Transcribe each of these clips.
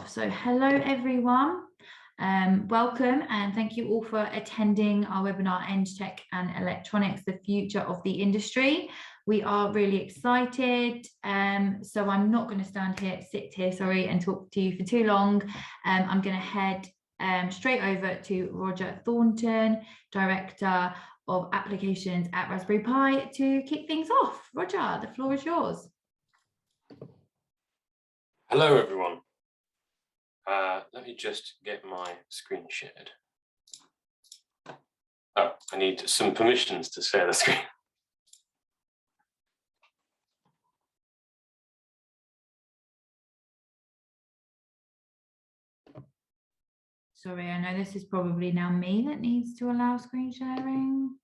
off. So hello everyone, welcome and thank you all for attending our webinar EngTech and Electronics, the future of the industry. We are really excited, so I'm not going to sit here, and talk to you for too long. I'm going to head straight over to Roger Thornton, Director of Applications at Raspberry Pi, to kick things off. Roger, the floor is yours. Hello everyone. Let me just get my screen shared. Oh, I need some permissions to share the screen. Sorry, I know this is probably now me that needs to allow screen sharing.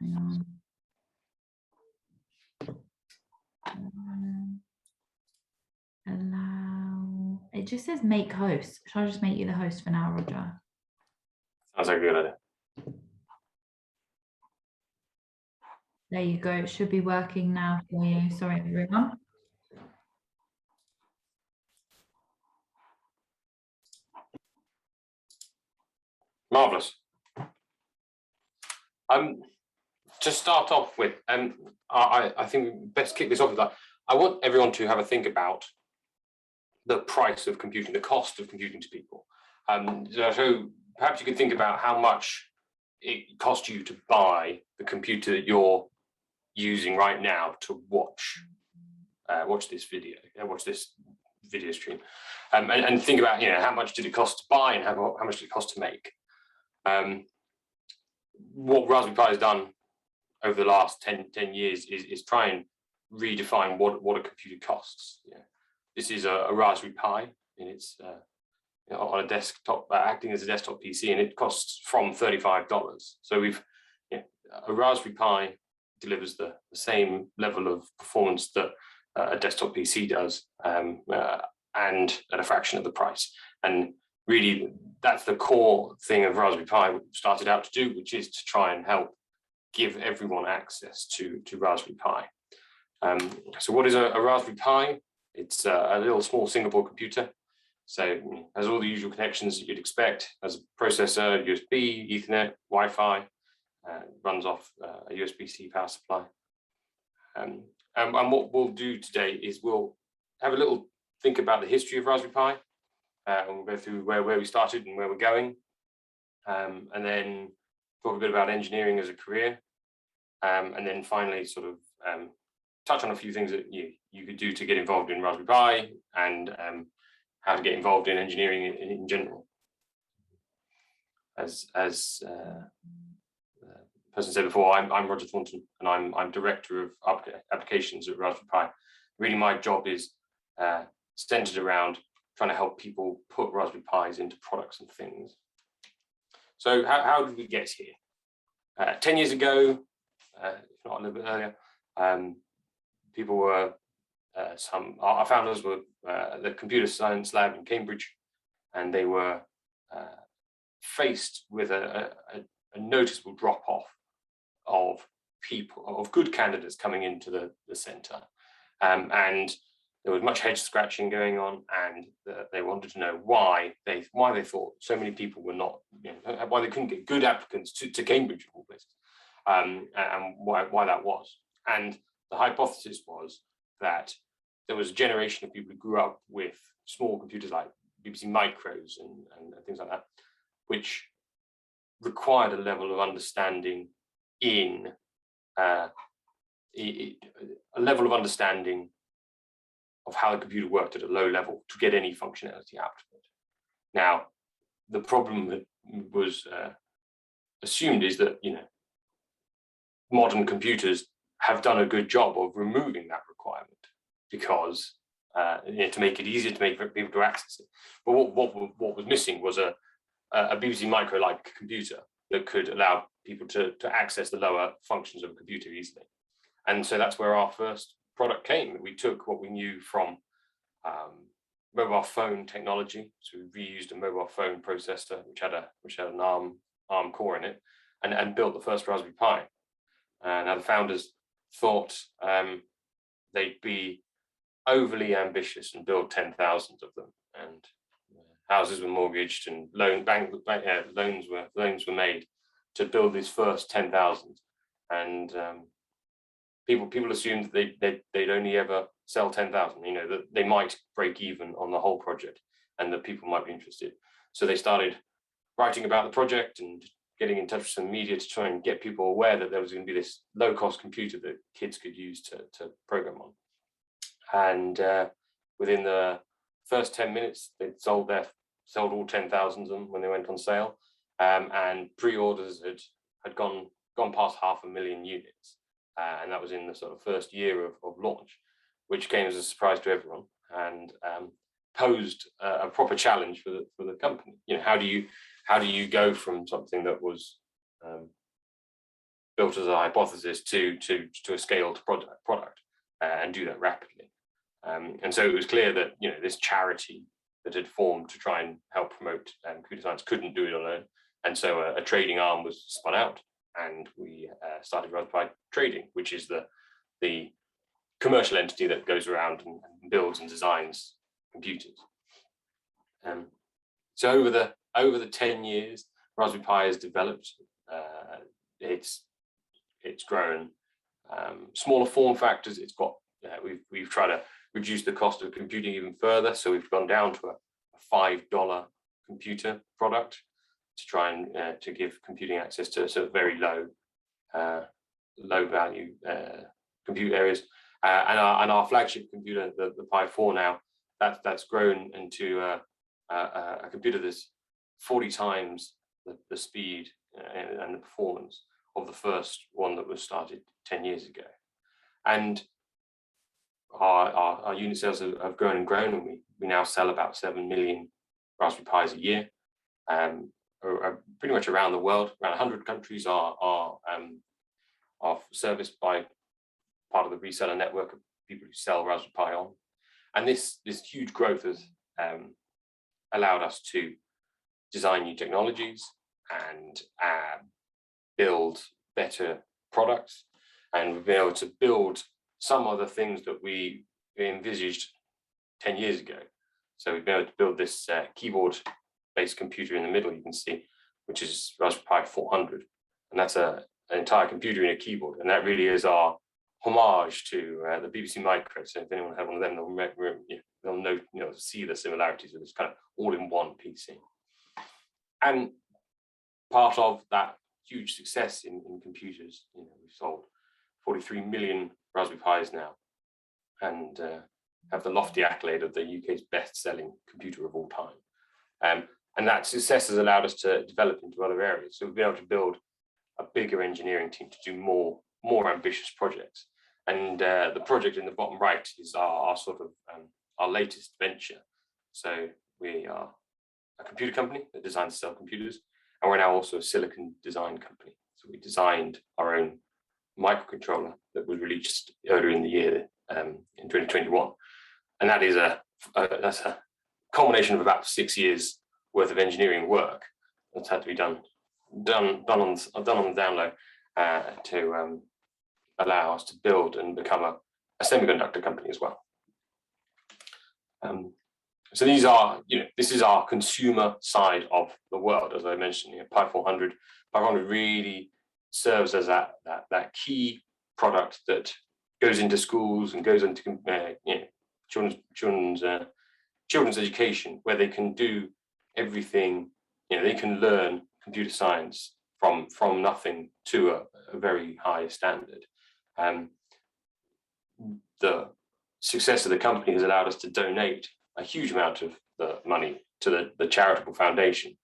Hang on. Allow. It just says make host. Shall I just make you the host for now, Roger? Sounds like a good idea. There you go. It should be working now for you. Sorry, everyone. Marvelous. To start off with, I think best kick this off with that. I want everyone to have a think about the price of computing, the cost of computing to people. So perhaps you could think about how much it costs you to buy the computer that you're using right now to watch this video stream, and think about how much did it cost to buy and how much did it cost to make. What Raspberry Pi has done over the last 10 years is try and redefine what a computer costs. This is a Raspberry Pi, and it's on a desktop, acting as a desktop PC, and it costs from $35. So a Raspberry Pi delivers the same level of performance that a desktop PC does, and at a fraction of the price. And really, that's the core thing of Raspberry Pi started out to do, which is to try and help give everyone access to Raspberry Pi. So what is a Raspberry Pi? It's a little small Singapore computer. So it has all the usual connections that you'd expect. Has a processor, USB, Ethernet, Wi-Fi, runs off a USB-C power supply. And what we'll do today is we'll have a little think about the history of Raspberry Pi. And we'll go through where we started and where we're going. And then talk a bit about engineering as a career. And then finally sort of touch on a few things that you could do to get involved in Raspberry Pi, and how to get involved in engineering in general. As the person said before, I'm Roger Thornton, and I'm Director of Applications at Raspberry Pi. Really, my job is centered around trying to help people put Raspberry Pis into products and things. So how did we get here? 10 years ago, if not a little bit earlier, people were, our founders were at the computer science lab in Cambridge, and they were faced with a noticeable drop-off of good candidates coming into the center. And there was much head scratching going on, and they wanted to know why they thought so many people were not, why they couldn't get good applicants to Cambridge of all places, and why that was. And the hypothesis was that there was a generation of people who grew up with small computers like BBC Micros and things like that, which required a level of understanding of how the computer worked at a low level to get any functionality out of it. Now, the problem that was assumed is that modern computers have done a good job of removing that requirement, because to make it easier to make people to access it. But what was missing was a BBC Micro-like computer that could allow people to access the lower functions of a computer easily. And so that's where our first product came. We took what we knew from mobile phone technology. So we reused a mobile phone processor which had an ARM core in it, and built the first Raspberry Pi. Now the founders thought they'd be overly ambitious and build 10,000 of them, and houses were mortgaged and loans were made to build these first 10,000, and people assumed that they'd only ever sell 10,000. You know, that they might break even on the whole project, and that people might be interested. So they started writing about the project and getting in touch with some media to try and get people aware that there was going to be this low-cost computer that kids could use to program on. And within the first 10 minutes, they'd sold all 10,000 of them when they went on sale, and pre-orders had gone past 500,000 units, and that was in the sort of first year of launch, which came as a surprise to everyone, and posed a proper challenge for the company. You know, how do you go from something that was built as a hypothesis to a scaled product and do that rapidly? And so it was clear that, you know, this charity that had formed to try and help promote computer science couldn't do it alone, and so a trading arm was spun out, and we started Raspberry Pi Trading, which is the commercial entity that goes around and builds and designs computers. So over the 10 years, Raspberry Pi has developed. It's grown. Smaller form factors. It's got. We've tried to reduce the cost of computing even further, so we've gone down to a $5 computer product to try and to give computing access to sort of very low value compute areas. And our flagship computer, the Pi 4 now, that's grown into a computer that's 40 times the speed and the performance of the first one that was started 10 years ago. And our unit sales have grown and grown, and we now sell about 7 million Raspberry Pis a year, pretty much around the world. Around 100 countries are serviced by part of the reseller network of people who sell Raspberry Pi on. And this huge growth has allowed us to design new technologies and build better products, and we've been able to build some of the things that we envisaged 10 years ago. So we've been able to build this keyboard-based computer in the middle, you can see, which is Raspberry Pi 400, and that's an entire computer in a keyboard, and that really is our homage to the BBC Micro. So if anyone had one of them, they'll know, see the similarities of this kind of all-in-one PC. And part of that huge success in computers, we've sold 43 million Raspberry Pis now, and have the lofty accolade of the UK's best-selling computer of all time. And that success has allowed us to develop into other areas. So we've been able to build a bigger engineering team to do more ambitious projects. And the project in the bottom right is our sort of our latest venture. So we are a computer company that designs and sells computers, and we're now also a silicon design company. So we designed our own microcontroller that was released earlier in the year in 2021, and that is that's a culmination of about 6 years worth of engineering work that's had to be done on the down low to allow us to build and become a semiconductor company as well. So these are, this is our consumer side of the world. As I mentioned, Pi 400 really serves as that key product that goes into schools and goes into children's education, where they can do everything. They can learn computer science from nothing to a very high standard. The success of the company has allowed us to donate a huge amount of the money to the charitable foundation,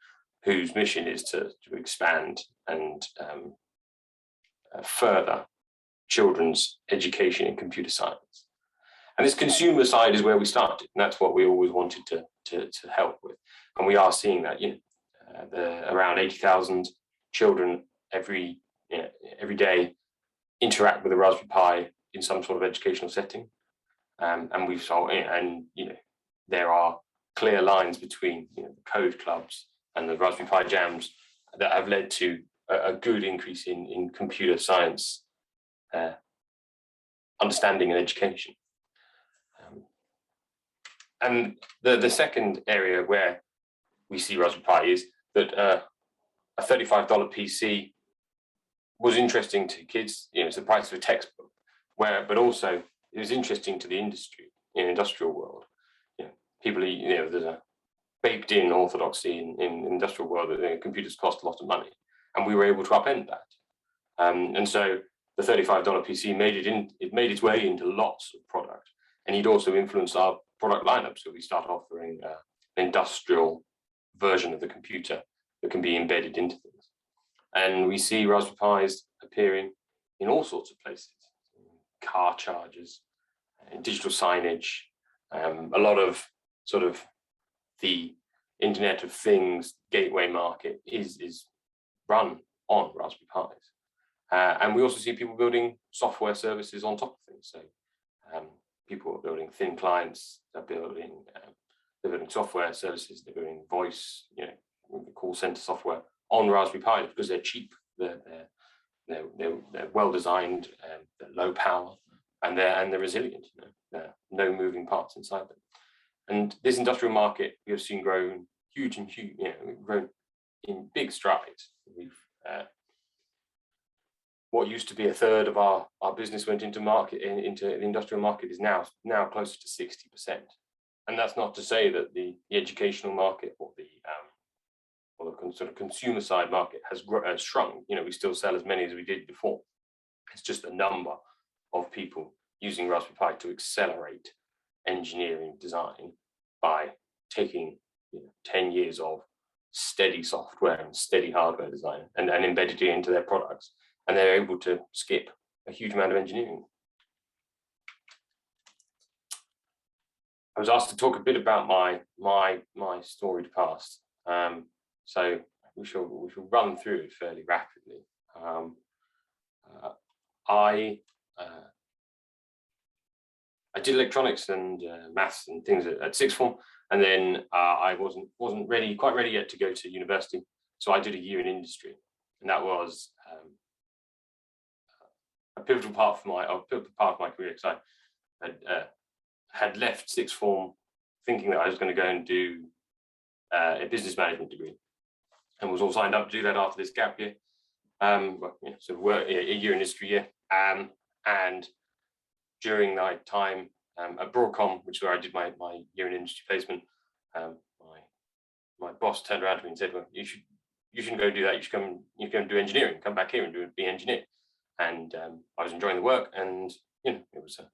whose mission is to expand and further children's education in computer science. And this consumer side is where we started, and that's what we always wanted to help with. And we are seeing that, around 80,000 children every day interact with a Raspberry Pi in some sort of educational setting. And we've sold, there are clear lines between the code clubs and the Raspberry Pi jams that have led to a good increase in computer science understanding and education. And the second area where we see Raspberry Pi is that a $35 PC was interesting to kids. It's the price of a textbook, but also it was interesting to the industry, industrial world. People, there's a baked-in orthodoxy in industrial world that computers cost a lot of money, and we were able to upend that. And so the $35 PC made its way into lots of product, and it also influenced our product lineup. So we start offering an industrial version of the computer that can be embedded into things. And we see Raspberry Pis appearing in all sorts of places: car chargers, digital signage, a lot of sort of the Internet of Things gateway market is run on Raspberry Pis. And we also see people building software services on top of things. So people are building thin clients, they're building software services, they're building voice, call center software on Raspberry Pi because they're cheap, they're well designed, they're low power, and they're resilient. There are no moving parts inside them. And this industrial market we have seen grown huge and huge, grown in big strides. We've what used to be a third of our business went into the industrial market is now closer to 60%. And that's not to say that the educational market or the sort of consumer side market has shrunk. We still sell as many as we did before. It's just the number of people using Raspberry Pi to accelerate engineering design by taking 10 years of steady software and steady hardware design and embedded it into their products. And they're able to skip a huge amount of engineering. I was asked to talk a bit about my storied past. So we shall run through it fairly rapidly. I did electronics and maths and things at sixth form, and then I wasn't quite ready yet to go to university. So I did a year in industry, and that was a pivotal part of my career, because I had left sixth form thinking that I was going to go and do a business management degree, and was all signed up to do that after this gap year. So work a year in industry year, and during my time at Broadcom, which is where I did my year in industry placement, my boss turned around to me and said, "Well, you shouldn't go do that. You should go do engineering. Come back here and be an engineer." And I was enjoying the work, and it was an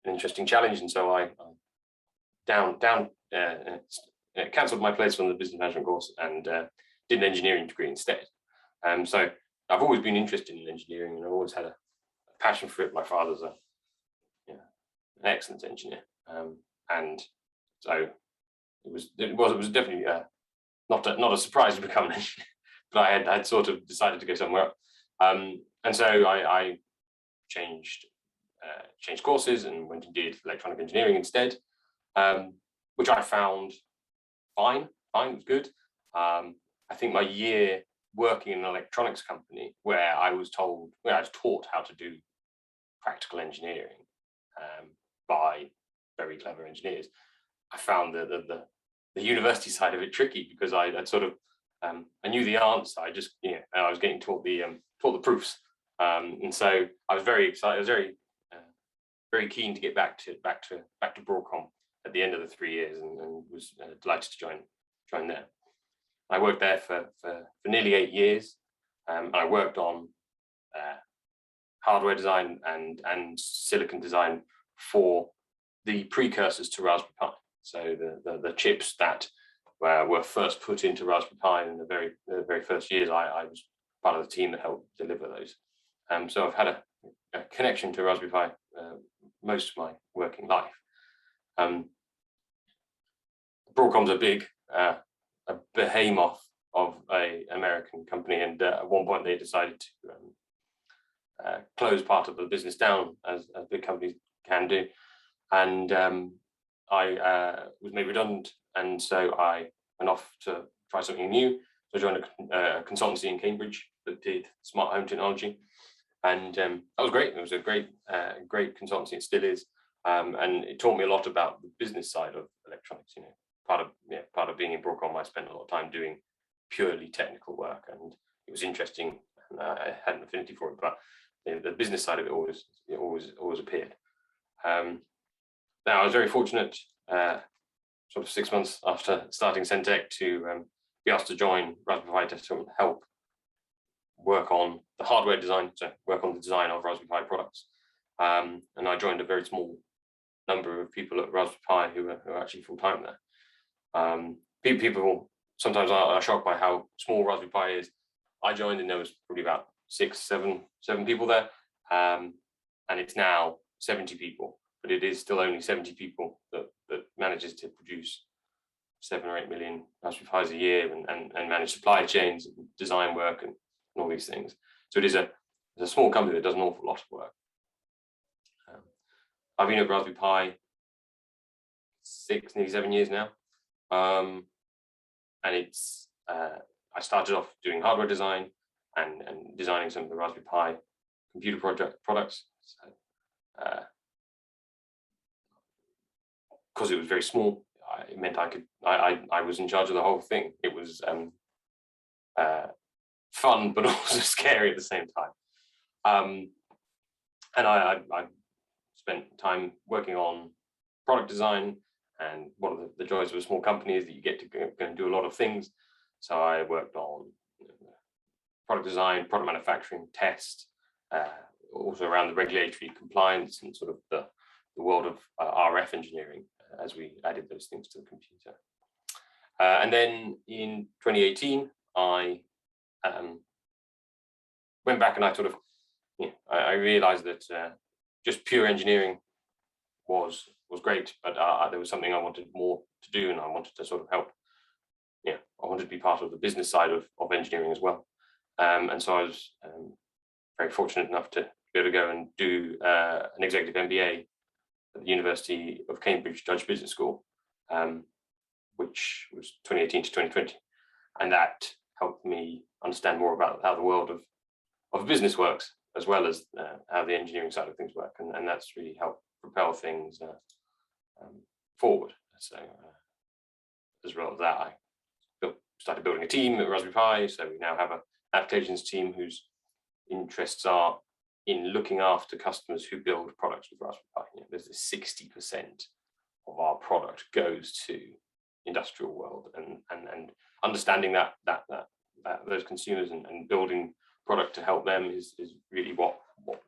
interesting challenge. And so I cancelled my place on the business management course and did an engineering degree instead. So I've always been interested in engineering, and I've always had a passion for it. My father's an excellent engineer, and so it was definitely not a surprise to become an engineer, but I had sort of decided to go somewhere else. And so I changed courses and went and did electronic engineering instead, which I found fine. It was good. I think my year working in an electronics company where I was taught how to do practical engineering by very clever engineers, I found the university side of it tricky, because I sort of I knew the answer. I just I was getting taught the proofs, and so I was very excited. I was very keen to get back to Broadcom at the end of the 3 years, and was delighted to join there. I worked there for nearly 8 years. I worked on hardware design and silicon design for the precursors to Raspberry Pi. So the chips that were first put into Raspberry Pi in the very first years, I was part of the team that helped deliver those. So I've had a connection to Raspberry Pi most of my working life. Broadcom's a behemoth of an American company, and at one point they decided to close part of the business down, as big companies can do, and I was made redundant, and so I went off to try something new. So I joined a consultancy in Cambridge that did smart home technology, And that was great. It was a great consultancy. It still is, and it taught me a lot about the business side of electronics. Part of being in Broadcom, I spent a lot of time doing purely technical work, and it was interesting. And I had an affinity for it, but the business side of it always appeared. Now I was very fortunate, sort of 6 months after starting Centec, to be asked to join Raspberry Pi to sort of help work on the hardware design, so work on the design of Raspberry Pi products. And I joined a very small number of people at Raspberry Pi who are actually full-time there. People sometimes are shocked by how small Raspberry Pi is. I joined and there was probably about 7 people there, and it's now 70 people, but it is still only 70 people that manages to produce 7 or 8 million Raspberry Pis a year and manage supply chains and design work and all these things. So it is a small company that does an awful lot of work. I've been at Raspberry Pi nearly 7 years now, and it's I started off doing hardware design and designing some of the Raspberry Pi computer products. So, because it was very small, it meant I was in charge of the whole thing. It was fun, but also scary at the same time. And I spent time working on product design, and one of the joys of a small company is that you get to go and do a lot of things. So I worked on product design, product manufacturing, test, also around the regulatory compliance and sort of the world of RF engineering as we added those things to the computer. And then in 2018, I went back and I sort of, I realized that just pure engineering was great, but there was something I wanted more to do, and I wanted to sort of help. I wanted to be part of the business side of engineering as well. And so I was very fortunate enough to be able to go and do an executive MBA at the University of Cambridge Judge Business School, which was 2018 to 2020. And that helped me understand more about how the world of business works, as well as how the engineering side of things work. And that's really helped propel things forward. So as a result of that, I started building a team at Raspberry Pi. So we now have an applications team whose interests are in looking after customers who build products with Raspberry Pi. There's 60% of our product goes to industrial world, and understanding that those consumers and building product to help them is really what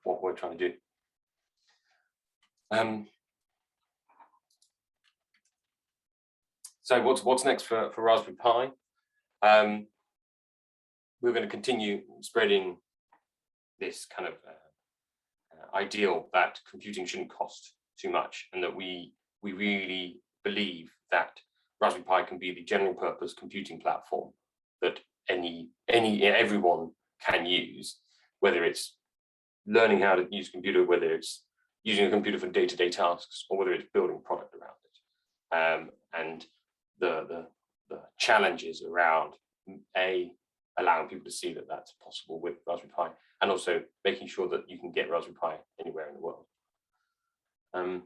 we're trying to do. So what's next for Raspberry Pi? We're going to continue spreading this kind of ideal that computing shouldn't cost too much, and that we really believe that Raspberry Pi can be the general purpose computing platform that everyone can use, whether it's learning how to use a computer, whether it's using a computer for day-to-day tasks, or whether it's building product around it. And the challenges around allowing people to see that that's possible with Raspberry Pi, and also making sure that you can get Raspberry Pi anywhere in the world. I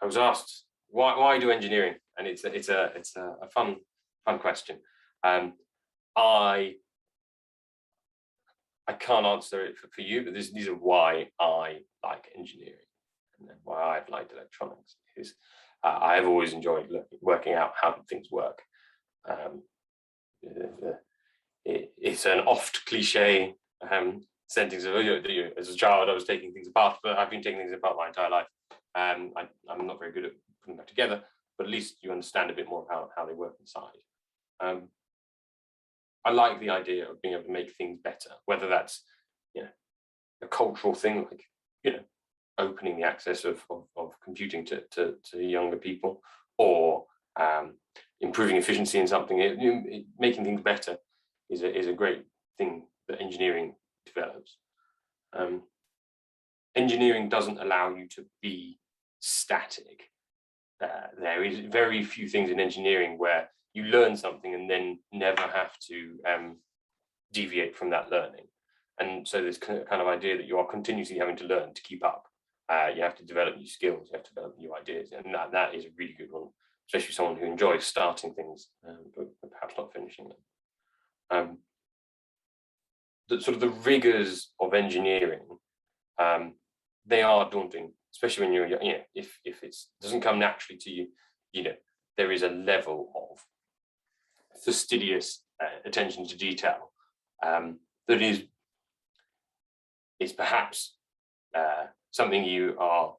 was asked why do engineering, and it's a fun question. I can't answer it for you, but these are why I like engineering, and then why I've liked electronics. Is I have always enjoyed working out how things work. It's an oft cliche sentence of, as a child I was taking things apart, but I've been taking things apart my entire life. I'm not very good at putting them back together, but at least you understand a bit more of how they work inside. I like the idea of being able to make things better, whether that's a cultural thing, like opening the access of computing to younger people, or improving efficiency in something. Making things better is a great thing that engineering develops. Engineering doesn't allow you to be static. There is very few things in engineering where you learn something and then never have to deviate from that learning. And so this kind of idea that you are continuously having to learn to keep up. You have to develop new skills, you have to develop new ideas, and that is a really good one, especially someone who enjoys starting things, but perhaps not finishing them. The sort of the rigors of engineering, they are daunting, especially when you're, if it doesn't come naturally to you, there is a level of fastidious attention to detail that is perhaps something you are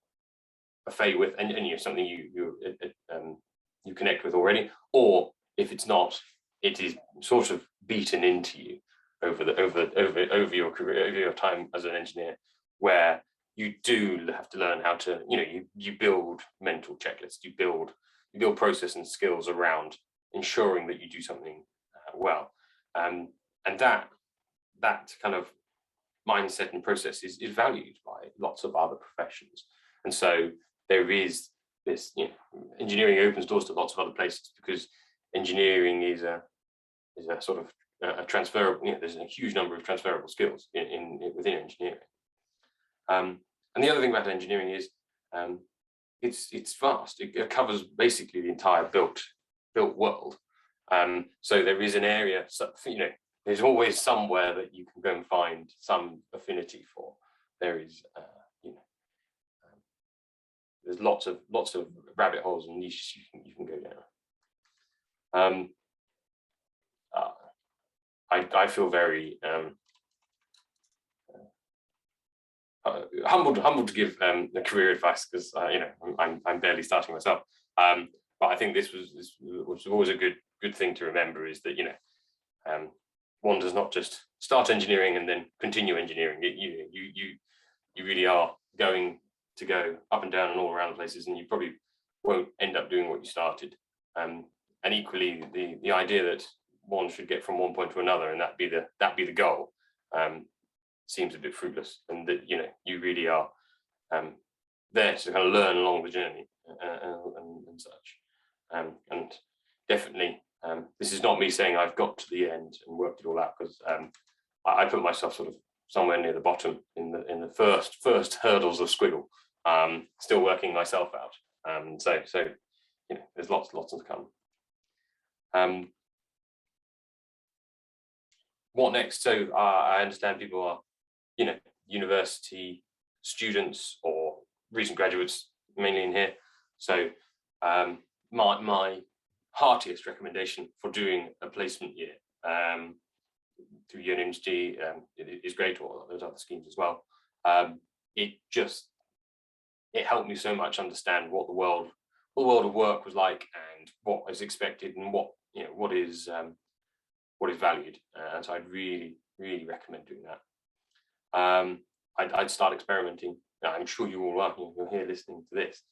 afraid with, and something you connect with already, or if it's not, it is sort of beaten into you over your career, over your time as an engineer, where you do have to learn how to, you build mental checklists, you build process and skills around ensuring that you do something well, and that kind of mindset and process is valued by lots of other professions. And so there is this, engineering opens doors to lots of other places, because engineering is a sort of a transferable, there's a huge number of transferable skills within engineering. And the other thing about engineering is it's vast. It covers basically the entire built world. So there is an area, there's always somewhere that you can go and find some affinity for. There is, there's lots of rabbit holes and niches you can go down. I feel very humbled to give the career advice, because I'm barely starting myself. But I think this was always a good thing to remember, is that one does not just start engineering and then continue engineering. You really are going to go up and down and all around the places, and you probably won't end up doing what you started. And equally, the idea that one should get from one point to another and that be the goal seems a bit fruitless, and that you really are there to kind of learn along the journey and such. And definitely, this is not me saying I've got to the end and worked it all out, because I put myself sort of somewhere near the bottom in the first hurdles of squiggle, still working myself out. So there's lots to come. What next? So I understand people are, university students or recent graduates, mainly in here. So my heartiest recommendation for doing a placement year through university is great, or those other schemes as well. It helped me so much understand what the world of work was like, and what is expected, and what is valued. And so I'd really recommend doing that. I'd start experimenting. I'm sure you all are. You're here listening to this.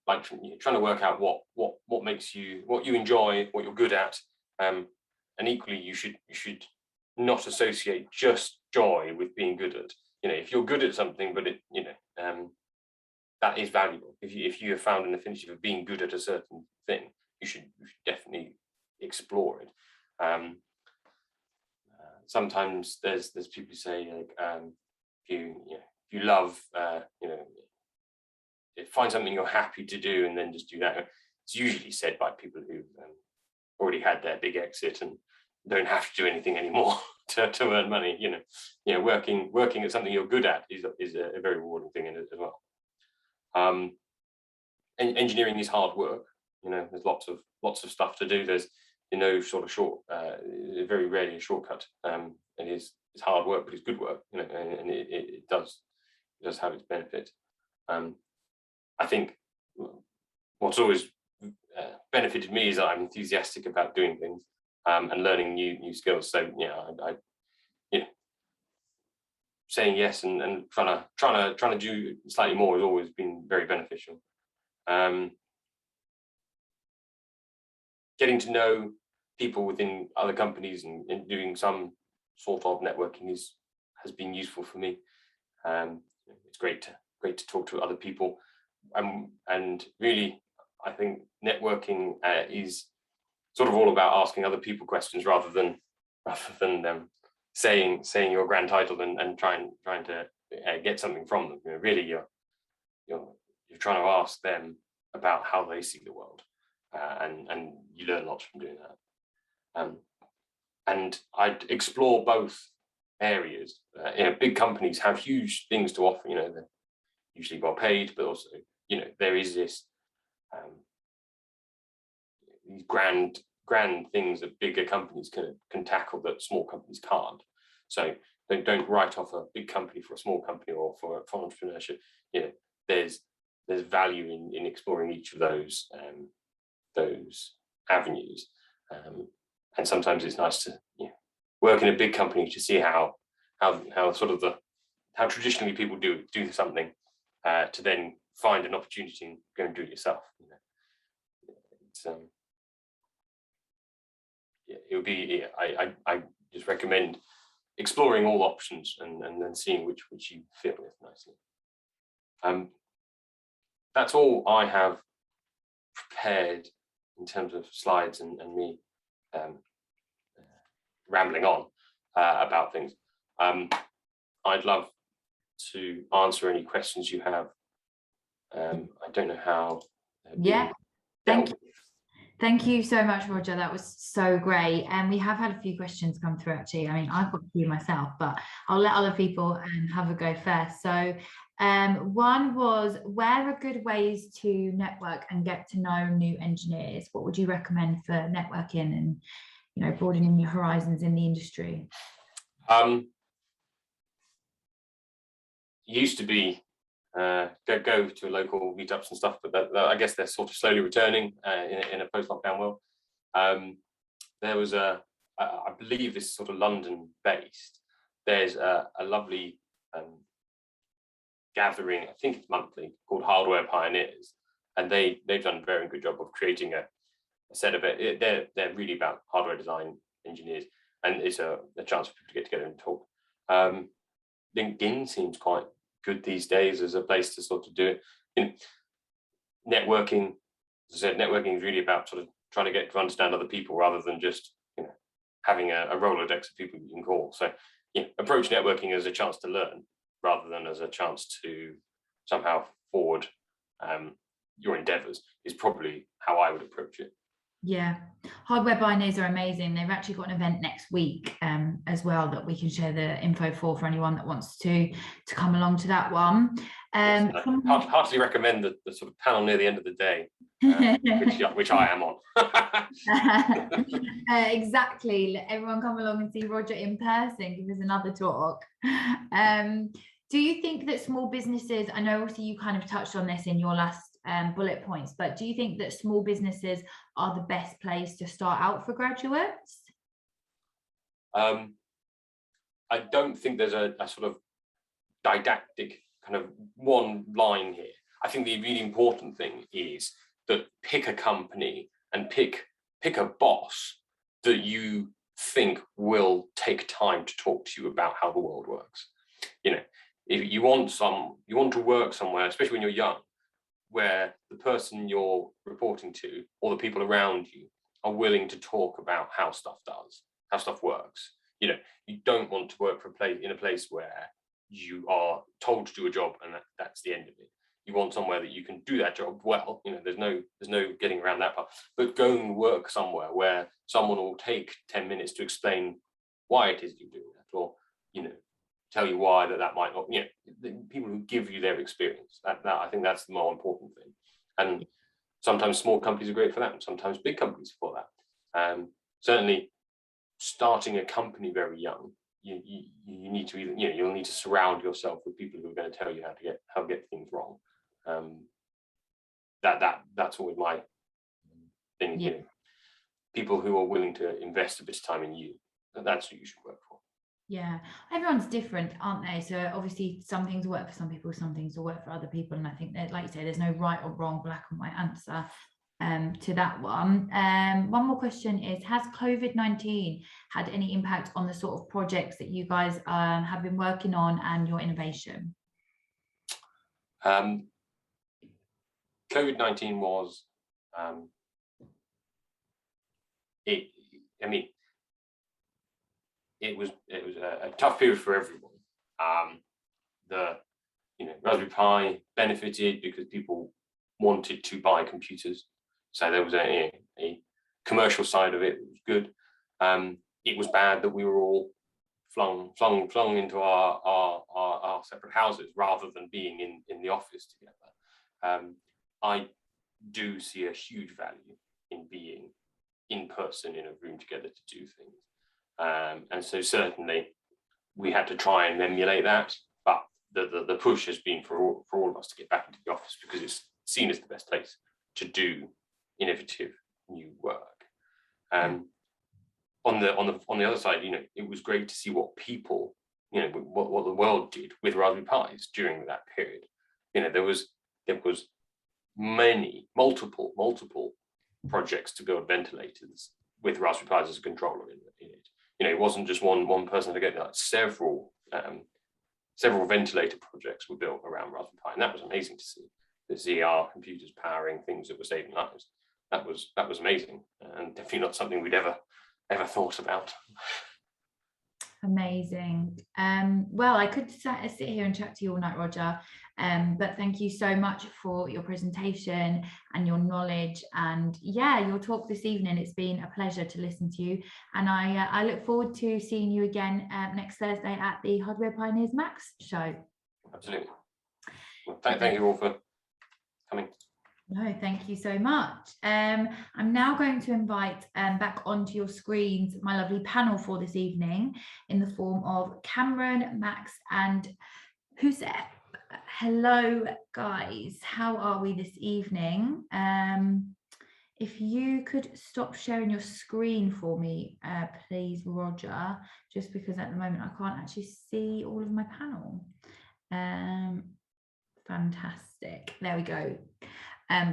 Like trying to work out what makes you, what you enjoy, what you're good at, and equally you should not associate just joy with being good at. If you're good at something, but that is valuable. If you have found an affinity for being good at a certain thing, you should definitely explore it. Sometimes there's people who say, like, if you love, find something you're happy to do and then just do that. It's usually said by people who've already had their big exit and don't have to do anything anymore to earn money. Working at something you're good at is a very rewarding thing in it as well. Engineering is hard work. There's lots of stuff to do. There's sort of short, very rarely a shortcut. It's hard work, but it's good work. And it does have its benefit. I think what's always benefited me is that I'm enthusiastic about doing things and learning new skills. So I saying yes and trying to do slightly more has always been very beneficial. Getting to know people within other companies and doing some sort of networking has been useful for me. It's great to talk to other people, and really I think networking is sort of all about asking other people questions rather than saying your grand title and trying to get something from them. Really, you're trying to ask them about how they see the world, and you learn lots from doing that. And I'd explore both areas. Big companies have huge things to offer. They're usually well paid, but also there is this these grand things that bigger companies can tackle that small companies can't. So don't write off a big company for a small company or for entrepreneurship. There's value in exploring each of those avenues, and sometimes it's nice to work in a big company to see how traditionally people do something, to then find an opportunity and go and do it yourself. It would be. I just recommend exploring all options and then seeing which you fit with nicely. That's all I have prepared in terms of slides and me rambling on about things. I'd love to answer any questions you have. I don't know how. Yeah, thank you so much, Roger. That was so great. And we have had a few questions come through, actually. I mean, I've got a few myself, but I'll let other people have a go first. So one was, where are good ways to network and get to know new engineers? What would you recommend for networking and broadening your horizons in the industry? Used to be go to local meetups and stuff, but I guess they're sort of slowly returning in a post-lockdown world. There was I believe this is sort of London-based. There's a lovely gathering, I think it's monthly, called Hardware Pioneers, and they've done a very good job of creating a set of it. They're really about hardware design engineers, and it's a chance for people to get together and talk. LinkedIn seems quite good these days as a place to sort of do it. Networking, as I said, networking is really about sort of trying to get to understand other people rather than just having a Rolodex of people you can call. So approach networking as a chance to learn rather than as a chance to somehow forward your endeavors is probably how I would approach it. Yeah, Hardware Pioneers are amazing. They've actually got an event next week as well that we can share the info for anyone that wants to come along to that one. Heartily recommend the sort of panel near the end of the day, which I am on. Exactly. Let everyone come along and see Roger in person, give us another talk. Do you think that small businesses, I know also you kind of touched on this in your last bullet points, but do you think that small businesses are the best place to start out for graduates? I don't think there's a sort of didactic kind of one line here. I think the really important thing is that pick a company and pick a boss that you think will take time to talk to you about how the world works. If you want to work somewhere, especially when you're young, where the person you're reporting to or the people around you are willing to talk about how stuff works. You don't want to work in a place where you are told to do a job and that's the end of it. You want somewhere that you can do that job well. There's no getting around that part. But go and work somewhere where someone will take 10 minutes to explain why it is you're doing that, or tell you why that might not. The people who give you their experience. That I think that's the more important thing. And sometimes small companies are great for that, and sometimes big companies for that. Certainly, starting a company very young, you need to you'll need to surround yourself with people who are going to tell you how to get things wrong. That's always my thing. Yeah. People who are willing to invest a bit of time in you. That's what you should work for. Yeah, everyone's different, aren't they? So obviously some things will work for some people, some things will work for other people, and I think that, like you say, there's no right or wrong, black and white answer to that one. One more question is, has COVID-19 had any impact on the sort of projects that you guys have been working on and your innovation? COVID-19 was it was a tough period for everyone. The Raspberry Pi benefited because people wanted to buy computers, so there was a commercial side of it that was good. It was bad that we were all flung into our separate houses rather than being in the office together. I do see a huge value in being in person in a room together to do things, and so certainly we had to try and emulate that. But the push has been for all of us to get back into the office because it's seen as the best place to do innovative new work. On the other side, it was great to see what people, what the world did with Raspberry Pis during that period. There was multiple projects to build ventilators with Raspberry Pis as a controller in it. It wasn't just one person to get like several ventilator projects were built around Raspberry Pi, and that was amazing to see. The ZR computers powering things that were saving lives. That was amazing, and definitely not something we'd ever thought about. Amazing. Well, I could sit here and chat to you all night, Roger, but thank you so much for your presentation and your knowledge, and your talk this evening. It's been a pleasure to listen to you, and I look forward to seeing you again next Thursday at the Hardware Pioneers Max show. Absolutely. Well, thank you all for coming. No, thank you so much. I'm now going to invite back onto your screens my lovely panel for this evening in the form of Cameron, Max, and Jousef. Hello, guys. How are we this evening? If you could stop sharing your screen for me, please, Roger, just because at the moment I can't actually see all of my panel. Fantastic. There we go.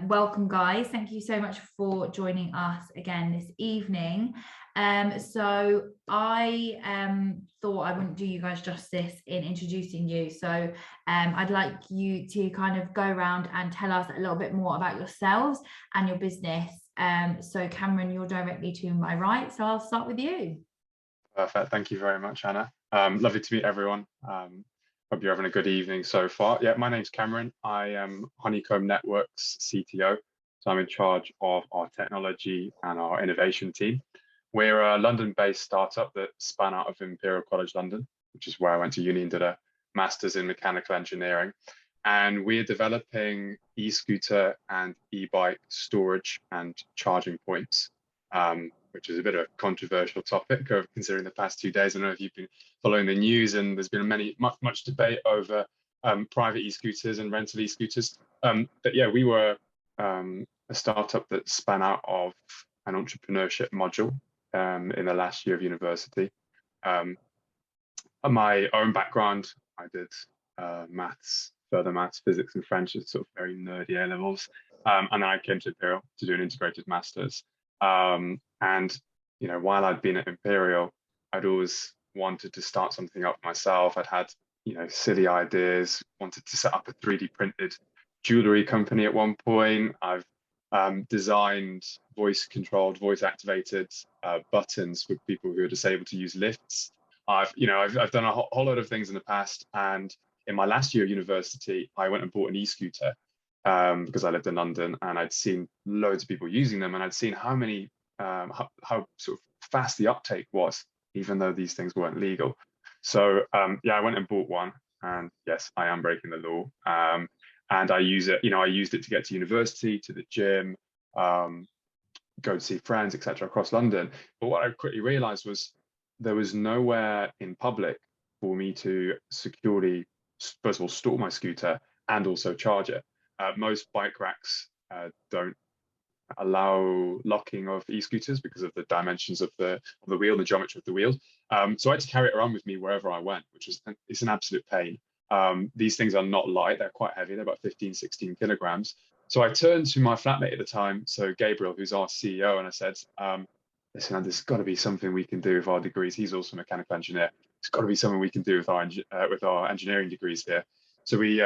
Welcome, guys. Thank you so much for joining us again this evening. So I thought I wouldn't do you guys justice in introducing you. So I'd like you to kind of go around and tell us a little bit more about yourselves and your business. So Cameron, you're directly to my right, so I'll start with you. Perfect. Thank you very much, Anna. Lovely to meet everyone. Hope you're having a good evening so far. Yeah, my name's Cameron. I am Honeycomb Network's CTO. So I'm in charge of our technology and our innovation team. We're a London-based startup that spun out of Imperial College, London, which is where I went to uni and did a master's in mechanical engineering. And we're developing e-scooter and e-bike storage and charging points, which is a bit of a controversial topic considering the past 2 days. I don't know if you've been following the news, and there's been much debate over private e-scooters and rental e-scooters. But yeah, we were a startup that span out of an entrepreneurship module in the last year of university. My own background, I did maths, further maths, physics and French at sort of very nerdy A levels. And then I came to Imperial to do an integrated master's. And while I'd been at Imperial, I'd always wanted to start something up myself. I'd had silly ideas, wanted to set up a 3D printed jewelry company at one point. I've designed voice controlled, voice activated buttons with people who are disabled to use lifts. I've done a whole load of things in the past, and in my last year of university, I went and bought an e-scooter because I lived in London, and I'd seen loads of people using them, and I'd seen how sort of fast the uptake was, even though these things weren't legal. So yeah, I went and bought one, and yes, I am breaking the law. And I use it, I used it to get to university, to the gym, go to see friends, etc. across London. But what I quickly realized was there was nowhere in public for me to securely, first of all, store my scooter and also charge it. Most bike racks don't allow locking of e-scooters because of the dimensions of the wheel, the geometry of the wheels. So I had to carry it around with me wherever I went, it's an absolute pain. These things are not light, they're quite heavy, they're about 15, 16 kilograms. So I turned to my flatmate at the time, so Gabriel, who's our CEO, and I said, listen, there's got to be something we can do with our degrees. He's also a mechanical engineer. There's got to be something we can do with our engineering degrees here. So we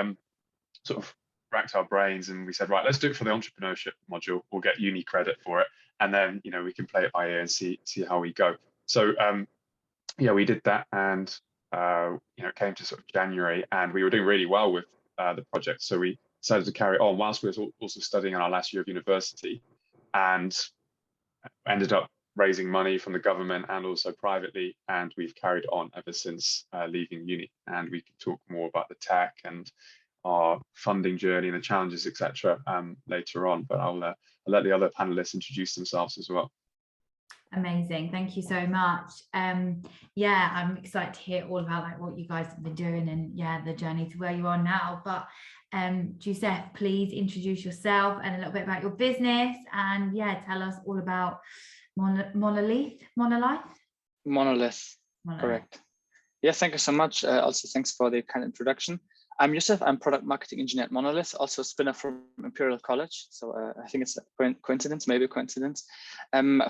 sort of racked our brains and we said, right, let's do it for the entrepreneurship module. We'll get uni credit for it, and then we can play it by ear and see how we go. So yeah, we did that, and it came to sort of January, and we were doing really well with the project. So we decided to carry on whilst we were also studying in our last year of university, and ended up raising money from the government and also privately, and we've carried on ever since leaving uni. And we can talk more about the tech and our funding journey and the challenges, etc. Later on. But I'll let the other panelists introduce themselves as well. Amazing, thank you so much. Yeah, I'm excited to hear all about like what you guys have been doing and yeah, the journey to where you are now. But Jousef, please introduce yourself and a little bit about your business, and yeah, tell us all about Monolith. Correct. Yes, thank you so much. Also, thanks for the kind introduction. I'm Jousef. I'm product marketing engineer at Monolith, also a spinner from Imperial College. So I think it's a coincidence, maybe a coincidence.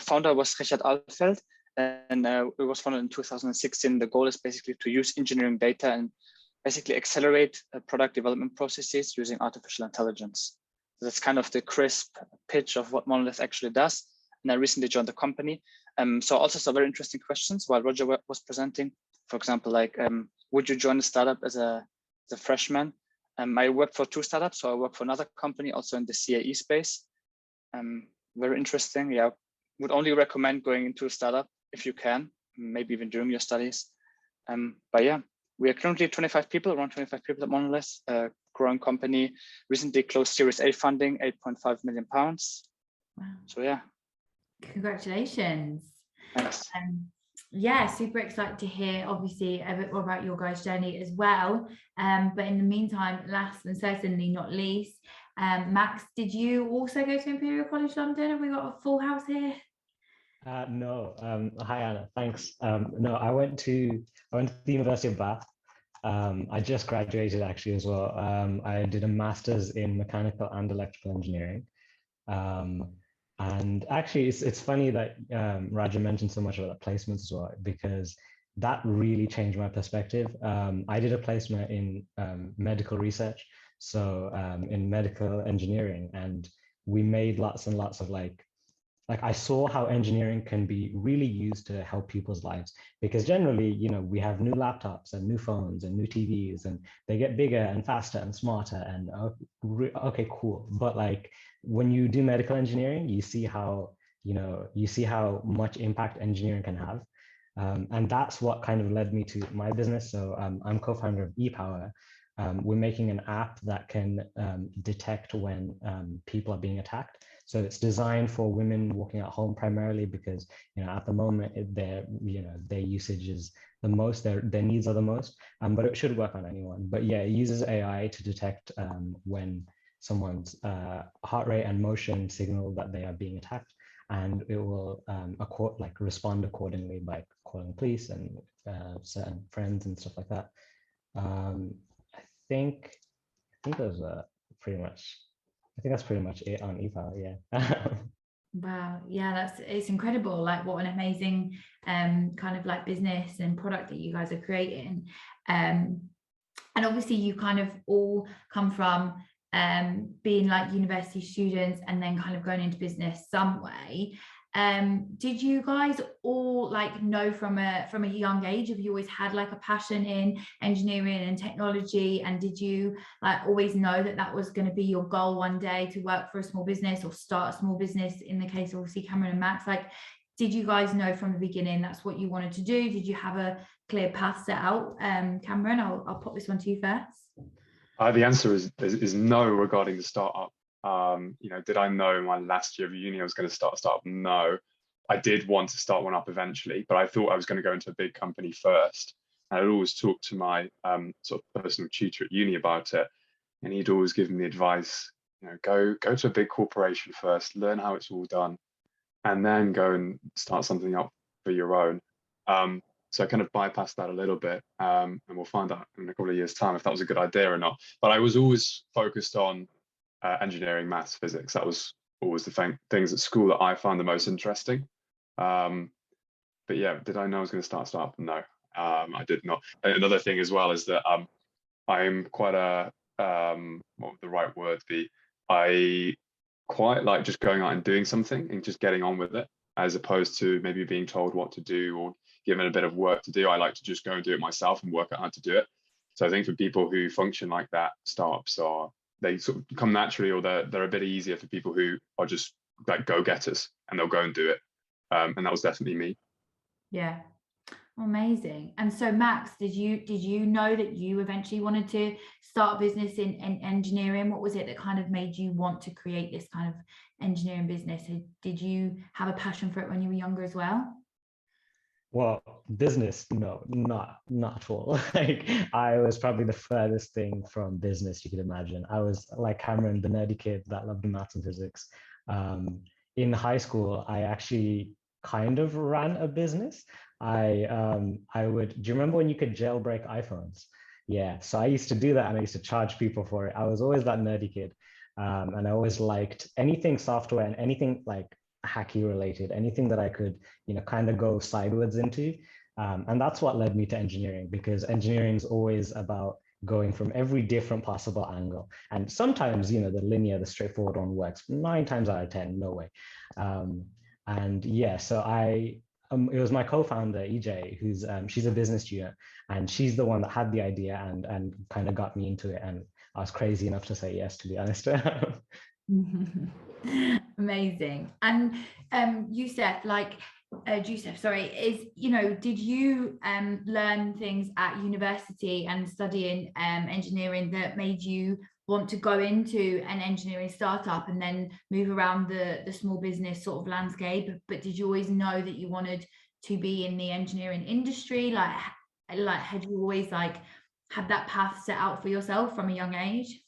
Founder was Richard Alfeld, and it was founded in 2016. The goal is basically to use engineering data and basically accelerate product development processes using artificial intelligence. So that's kind of the crisp pitch of what Monolith actually does. And I recently joined the company. So also some very interesting questions while Roger was presenting. For example, like, would you join a startup as a freshman? I worked for 2 startups, so I work for another company also in the CAE space. Very interesting. Yeah, would only recommend going into a startup if you can, maybe even during your studies. But yeah, we are currently 25 people, around 25 people at Monolith, a growing company. Recently closed Series A funding, £8.5 million. Wow. So yeah. Congratulations. Thanks. Yeah, super excited to hear obviously a bit more about your guys' journey as well. But in the meantime, last and certainly not least, Max, did you also go to Imperial College London? Have we got a full house here? No. Hi Anna, thanks. No, I went to the University of Bath. I just graduated actually as well. I did a master's in mechanical and electrical engineering. And actually, it's funny that Raja mentioned so much about placements as well, because that really changed my perspective. I did a placement in medical research, so in medical engineering, and we made lots and lots of like I saw how engineering can be really used to help people's lives, because generally, we have new laptops and new phones and new TVs, and they get bigger and faster and smarter, and okay, cool. But like when you do medical engineering, you see how much impact engineering can have. And that's what kind of led me to my business. So I'm co-founder of Epowar. We're making an app that can detect when people are being attacked. So it's designed for women working at home primarily, because at the moment their usage is the most, their needs are the most. But it should work on anyone. But yeah, it uses AI to detect when someone's heart rate and motion signal that they are being attacked, and it will respond accordingly by calling police and certain friends and stuff like that. I think those are pretty much. I think that's pretty much it on Epowar, yeah. Wow, yeah, it's incredible. Like what an amazing kind of like business and product that you guys are creating. And obviously you kind of all come from being like university students and then kind of going into business some way. Did you guys all like know from a young age, have you always had like a passion in engineering and technology, and did you like always know that was going to be your goal one day, to work for a small business or start a small business? In the case of obviously Cameron and Max, like did you guys know from the beginning that's what you wanted to do? Did you have a clear path set out? Cameron, I'll pop this one to you first. The answer is no regarding the startup. Did I know in my last year of uni I was going to start a startup? No. I did want to start one up eventually, but I thought I was going to go into a big company first. And I'd always talked to my sort of personal tutor at uni about it, and he'd always given me advice, go to a big corporation first, learn how it's all done, and then go and start something up for your own. So I kind of bypassed that a little bit, and we'll find out in a couple of years' time if that was a good idea or not. But I was always focused on engineering, maths, physics. That was always the things at school that I found the most interesting. But yeah, did I know I was going to start a startup? No, I did not. Another thing as well is that I'm quite what would the right word be? I quite like just going out and doing something and just getting on with it, as opposed to maybe being told what to do or given a bit of work to do, I like to just go and do it myself and work out how to do it. So I think for people who function like that, startups they sort of come naturally, or they're a bit easier for people who are just like go-getters and they'll go and do it. And that was definitely me. Yeah. Amazing. And so Max, did you know that you eventually wanted to start a business in engineering? What was it that kind of made you want to create this kind of engineering business? Did you have a passion for it when you were younger as well? Well, business, no, not at all. Like, I was probably the furthest thing from business you could imagine. I was like Cameron, the nerdy kid that loved maths and physics. In high school, I actually kind of ran a business. I would, do you remember when you could jailbreak iPhones? Yeah, so I used to do that, and I used to charge people for it. I was always that nerdy kid. And I always liked anything software and anything like hacky related, anything that I could, kind of go sideways into. And that's what led me to engineering, because engineering is always about going from every different possible angle. And sometimes, the straightforward one works. 9 times out of 10, no way. And yeah, so it was my co-founder, EJ, who's she's a business student, and she's the one that had the idea and kind of got me into it. And I was crazy enough to say yes, to be honest. Amazing. And Jousef, did you learn things at university and studying engineering that made you want to go into an engineering startup and then move around the small business sort of landscape? But did you always know that you wanted to be in the engineering industry? Like had you always had that path set out for yourself from a young age?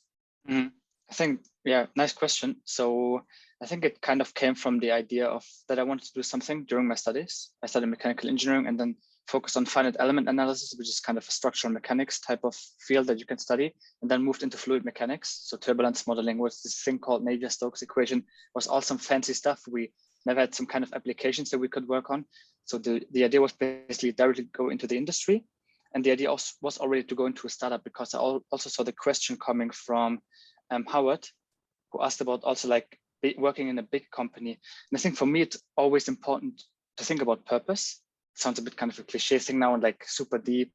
I think, yeah, nice question. So I think it kind of came from the idea of that I wanted to do something during my studies. I studied mechanical engineering and then focused on finite element analysis, which is kind of a structural mechanics type of field that you can study, and then moved into fluid mechanics. So turbulence modeling was this thing called Navier-Stokes equation, was all some fancy stuff. We never had some kind of applications that we could work on. So the idea was basically directly go into the industry. And the idea was already to go into a startup, because I also saw the question coming from Howard, who asked about also working in a big company. And I think for me, it's always important to think about purpose. It sounds a bit kind of a cliche thing now, and like super deep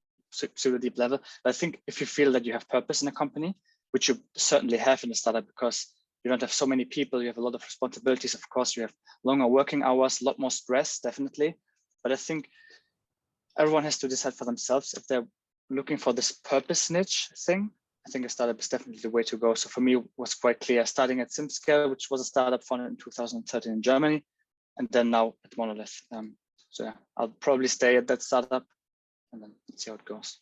level. But I think if you feel that you have purpose in a company, which you certainly have in a startup, because you don't have so many people, you have a lot of responsibilities. Of course, you have longer working hours, a lot more stress, definitely. But I think everyone has to decide for themselves if they're looking for this purpose niche thing. I think a startup is definitely the way to go. So for me, it was quite clear, starting at SimScale, which was a startup founded in 2013 in Germany, and then now at Monolith. So yeah, I'll probably stay at that startup and then see how it goes.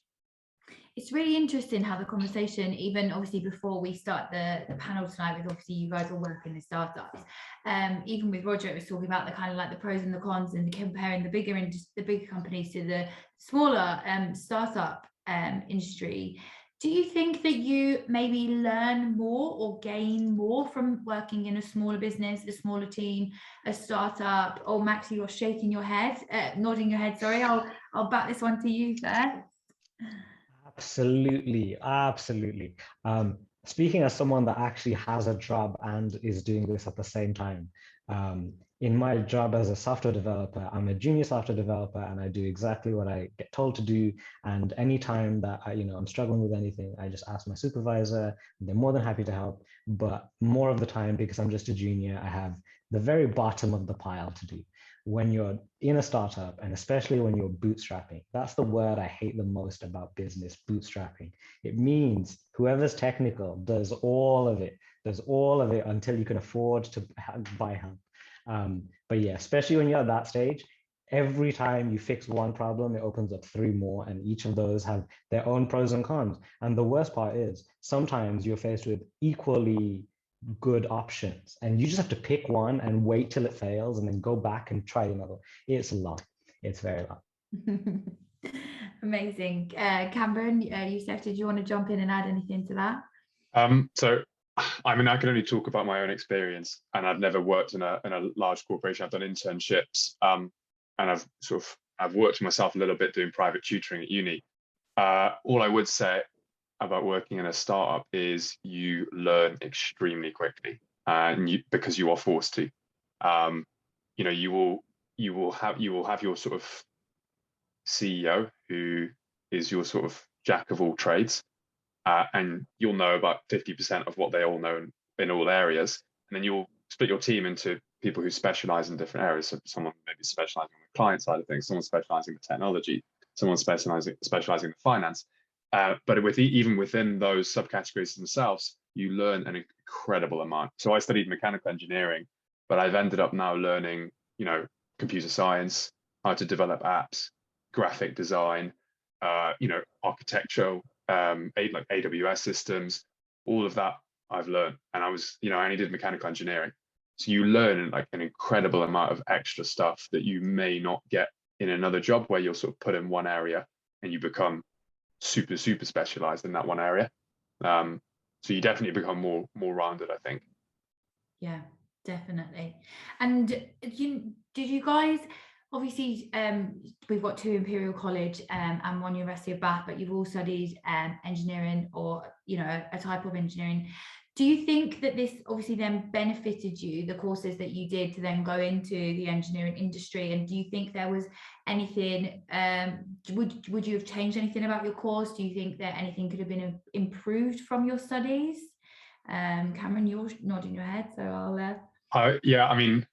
It's really interesting how the conversation, even obviously before we start the panel tonight, with obviously you guys all work in the startups, even with Roger, it was talking about the kind of like the pros and the cons and comparing the bigger companies to the smaller startup industry. Do you think that you maybe learn more or gain more from working in a smaller business, a smaller team, a startup? Oh, Max, you're shaking your head, nodding your head. Sorry, I'll back this one to you first. Absolutely. Speaking as someone that actually has a job and is doing this at the same time, in my job as a software developer, I'm a junior software developer, and I do exactly what I get told to do. And anytime that I'm struggling with anything, I just ask my supervisor, and they're more than happy to help. But more of the time, because I'm just a junior, I have the very bottom of the pile to do. When you're in a startup, and especially when you're bootstrapping, that's the word I hate the most about business, bootstrapping. It means whoever's technical does all of it until you can afford to buy help. But yeah, especially when you're at that stage, every time you fix one problem, it opens up 3 more, and each of those have their own pros and cons. And the worst part is sometimes you're faced with equally good options, and you just have to pick one and wait till it fails and then go back and try another. It's long. It's very long. Amazing. Cameron, Jousef, did you want to jump in and add anything to that? So I mean, I can only talk about my own experience, and I've never worked in a large corporation. I've done internships, and I've worked myself a little bit doing private tutoring at uni. All I would say about working in a startup is you learn extremely quickly, because you are forced to. You will have your sort of CEO who is your sort of jack of all trades, and you'll know about 50% of what they all know in all areas, and then you'll split your team into people who specialize in different areas. So someone maybe specializing on the client side of things, someone specializing in technology, someone specializing in finance. But even within those subcategories themselves, you learn an incredible amount. So I studied mechanical engineering, but I've ended up now learning, computer science, how to develop apps, graphic design, architectural, like AWS systems, all of that I've learned. And I only did mechanical engineering. So you learn like an incredible amount of extra stuff that you may not get in another job where you're sort of put in one area and you become super, super specialized in that one area. So you definitely become more rounded, I think. Yeah, definitely. And did you guys, obviously, we've got 2 Imperial College and 1 University of Bath, but you've all studied engineering or, a type of engineering. Do you think that this obviously then benefited you, the courses that you did to then go into the engineering industry? And do you think there was anything, would you have changed anything about your course? Do you think that anything could have been improved from your studies? Cameron, you're nodding your head, so I'll... Yeah, I mean,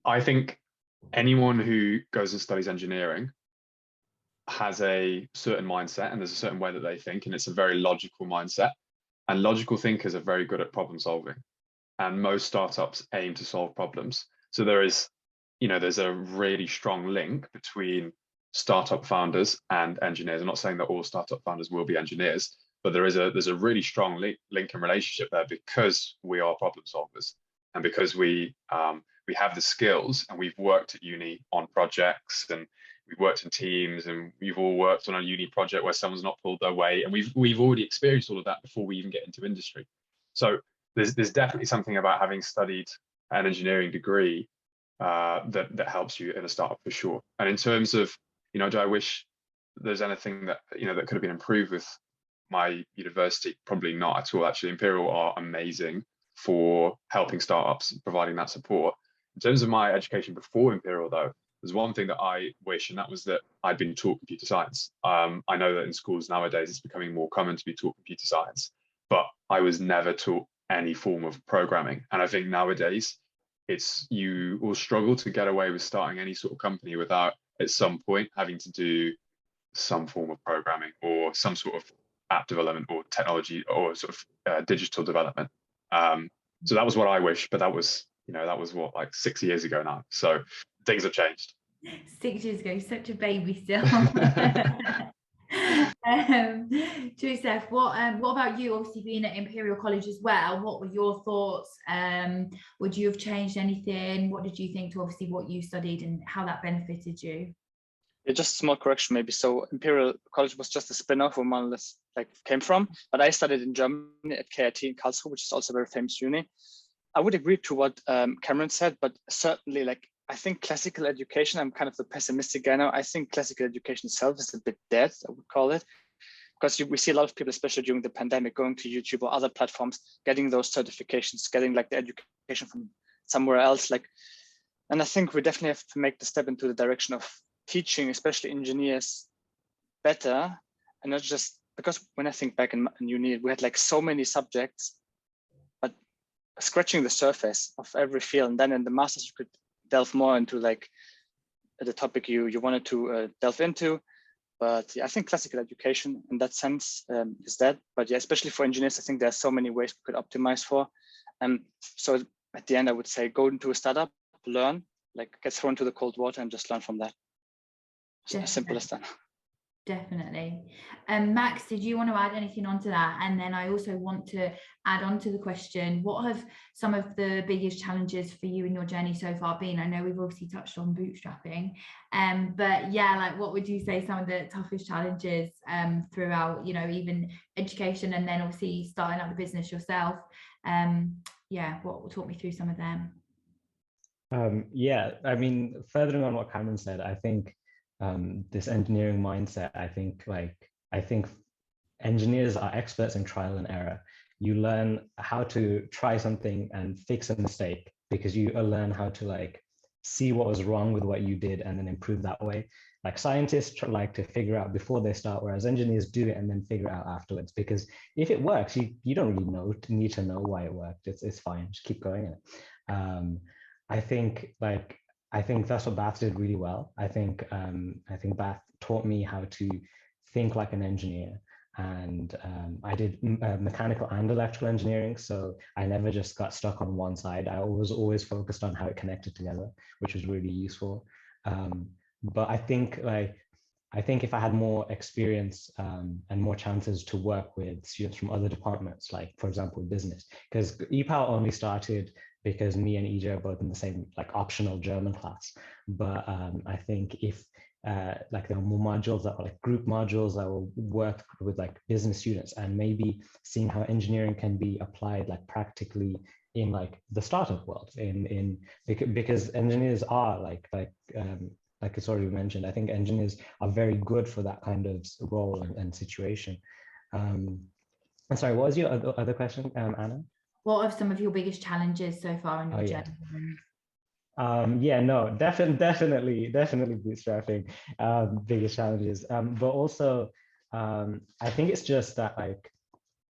I think anyone who goes and studies engineering has a certain mindset, and there's a certain way that they think, and it's a very logical mindset. And logical thinkers are very good at problem solving. And most startups aim to solve problems. So there's a really strong link between startup founders and engineers. I'm not saying that all startup founders will be engineers, but there's a really strong link and relationship there because we are problem solvers and because we have the skills and we've worked at uni on projects and we've worked in teams and we've all worked on a uni project where someone's not pulled their weight, and we've already experienced all of that before we even get into industry. So there's definitely something about having studied an engineering degree that helps you in a startup for sure. And in terms of, do I wish there's anything that that could have been improved with my university? Probably not at all. Actually, Imperial are amazing for helping startups and providing that support. In terms of my education before Imperial, though, there's one thing that I wish, and that was that I'd been taught computer science. I know that in schools nowadays it's becoming more common to be taught computer science, but I was never taught any form of programming. And I think nowadays you will struggle to get away with starting any sort of company without at some point having to do some form of programming or some sort of app development or technology or sort of digital development. So that was what I wish, but that was what, like 6 years ago now. So things have changed. 6 years ago, such a baby still. Jousef, what about you? Obviously being at Imperial College as well, what were your thoughts? Would you have changed anything? What did you think to obviously what you studied and how that benefited you? Yeah, just a small correction maybe. So Imperial College was just a spin-off where Monolith came from, but I studied in Germany at KIT in Karlsruhe, which is also a very famous uni. I would agree to what Cameron said, but certainly I think classical education, I'm kind of the pessimistic guy now. I think classical education itself is a bit dead, I would call it, because we see a lot of people, especially during the pandemic, going to YouTube or other platforms, getting those certifications, getting the education from somewhere else. And I think we definitely have to make the step into the direction of teaching, especially engineers, better, and not just because when I think back in uni, we had so many subjects, but scratching the surface of every field, and then in the masters you could delve more into the topic you wanted to delve into. But yeah, I think classical education in that sense is dead. But yeah, especially for engineers, I think there's so many ways we could optimize for. So at the end, I would say go into a startup, learn, get thrown into the cold water and just learn from that. As simple as that. Definitely. Max, did you want to add anything onto that? And then I also want to add on to the question, what have some of the biggest challenges for you in your journey so far been? I know we've obviously touched on bootstrapping, but yeah, what would you say some of the toughest challenges throughout, even education and then obviously starting up the business yourself? Talk me through some of them. Yeah, I mean, furthering on what Cameron said, I think this engineering mindset, I think engineers are experts in trial and error. You learn how to try something and fix a mistake because you learn how to see what was wrong with what you did and then improve that way. Like scientists like to figure out before they start, whereas engineers do it and then figure it out afterwards. Because if it works, you don't really need to know why it worked. It's fine. Just keep going. I think that's what Bath did really well. I think Bath taught me how to think like an engineer. And I did mechanical and electrical engineering, so I never just got stuck on one side. I was always focused on how it connected together, which was really useful. But I think if I had more experience and more chances to work with students from other departments, like for example business, because Epowar only started because me and EJ are both in the same like optional German class. But I think if like there are more modules that are like group modules that will work with like business students, and maybe seeing how engineering can be applied like practically in like the startup world, because engineers are like it's already mentioned, I think engineers are very good for that kind of role and situation. I'm sorry, what was your other question, Anna? What are some of your biggest challenges so far in your journey? Yeah, no, definitely bootstrapping, biggest challenges. But also, I think it's just that like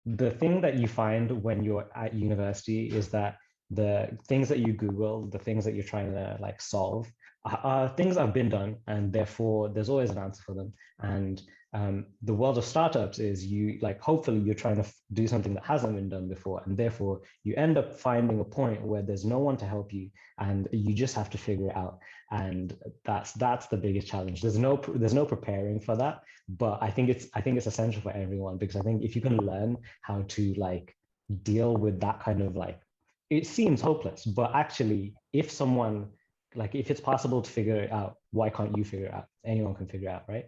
the thing that you find when you're at university is that the things that you Google, the things that you're trying to like solve, are things that have been done, and therefore there's always an answer for them. And the world of startups is hopefully you're trying to do something that hasn't been done before, and therefore you end up finding a point where there's no one to help you and you just have to figure it out. And that's the biggest challenge. There's no preparing for that, but I think it's essential for everyone, because I think if you can learn how to like deal with that kind of like, it seems hopeless, but actually if it's possible to figure it out, why can't you figure it out? Anyone can figure it out, right?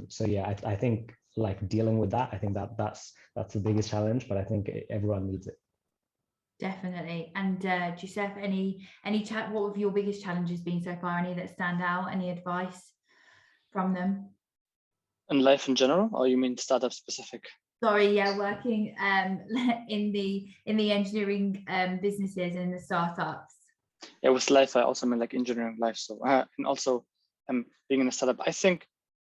So yeah, I think like dealing with that, I think that's the biggest challenge, but I think everyone needs it. Definitely. And Jousef, what have your biggest challenges been so far? Any that stand out? Any advice from them? In life in general, or you mean startup specific? Sorry, yeah, working in the engineering businesses and the startups. Yeah, with life, I also mean like engineering life. So and also being in a startup, I think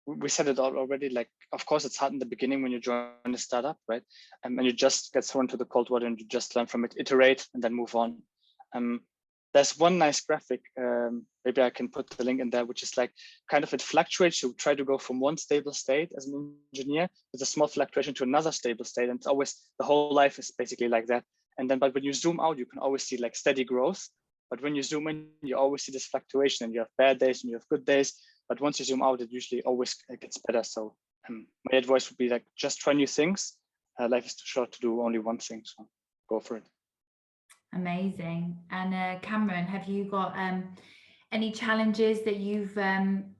we said it all already. Like, of course, it's hard in the beginning when you join a startup, right? And you just get thrown into the cold water and you just learn from it, iterate, and then move on. There's one nice graphic, maybe I can put the link in there, which is like kind of it fluctuates. You try to go from one stable state as an engineer with a small fluctuation to another stable state. And it's always, the whole life is basically like that. And then, but when you zoom out, you can always see like steady growth. But when you zoom in, you always see this fluctuation, and you have bad days and you have good days. But once you zoom out, it usually always gets better. So my advice would be like, just try new things. Life is too short to do only one thing, so go for it. Amazing. And Cameron, have you got any challenges that you've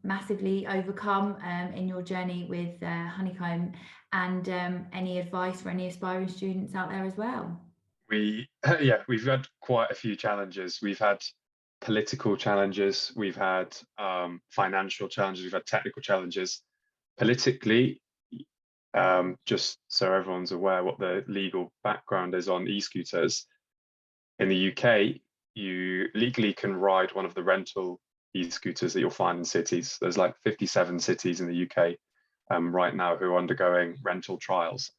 massively overcome in your journey with Honeycomb, and any advice for any aspiring students out there as well? We've had quite a few challenges. We've had political challenges, we've had financial challenges, we've had technical challenges. Politically, just so everyone's aware what the legal background is on e-scooters, in the UK, you legally can ride one of the rental e-scooters that you'll find in cities. There's like 57 cities in the UK right now who are undergoing rental trials.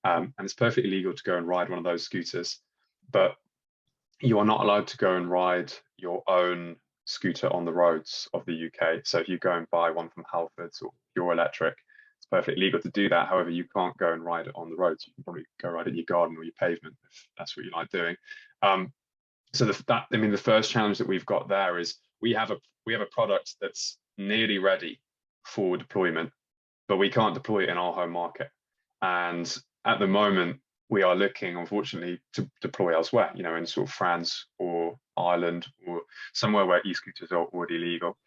And it's perfectly legal to go and ride one of those scooters, but you are not allowed to go and ride your own scooter on the roads of the UK. So if you go and buy one from Halfords or Pure Electric, it's perfectly legal to do that. However, you can't go and ride it on the roads. You can probably go ride it in your garden or your pavement if that's what you like doing. So the first challenge that we've got there is we have a product that's nearly ready for deployment, but we can't deploy it in our home market. And at the moment, we are looking, unfortunately, to deploy elsewhere, in sort of France or Ireland or somewhere where e-scooters are already legal.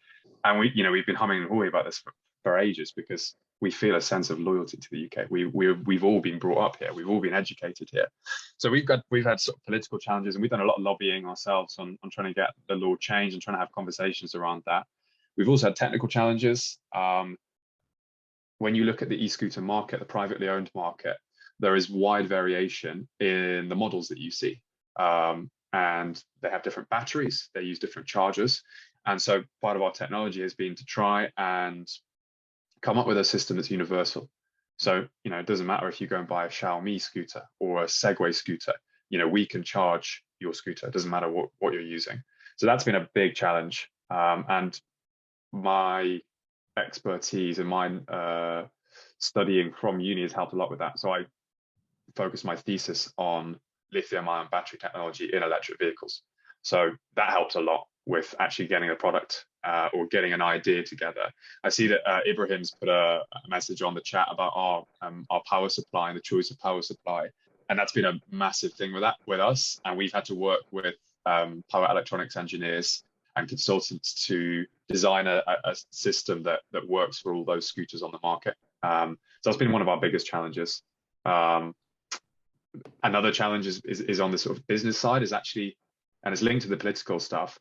And we've been humming and hawing about this for ages, because we feel a sense of loyalty to the UK. We've all been brought up here. We've all been educated here. So we've had sort of political challenges, and we've done a lot of lobbying ourselves on trying to get the law changed and trying to have conversations around that. We've also had technical challenges. When you look at the e-scooter market, the privately owned market, there is wide variation in the models that you see. And they have different batteries, they use different chargers. And so part of our technology has been to try and come up with a system that's universal. So, it doesn't matter if you go and buy a Xiaomi scooter or a Segway scooter, we can charge your scooter. It doesn't matter what you're using. So that's been a big challenge. And my expertise and my studying from uni has helped a lot with that. So I focused my thesis on lithium-ion battery technology in electric vehicles. So that helps a lot with actually getting a product or getting an idea together. I see that Ibrahim's put a message on the chat about our power supply and the choice of power supply, and that's been a massive thing with us. And we've had to work with power electronics engineers and consultants to design a system that works for all those scooters on the market. So that's been one of our biggest challenges. Another challenge is on the sort of business side, is actually, and it's linked to the political stuff,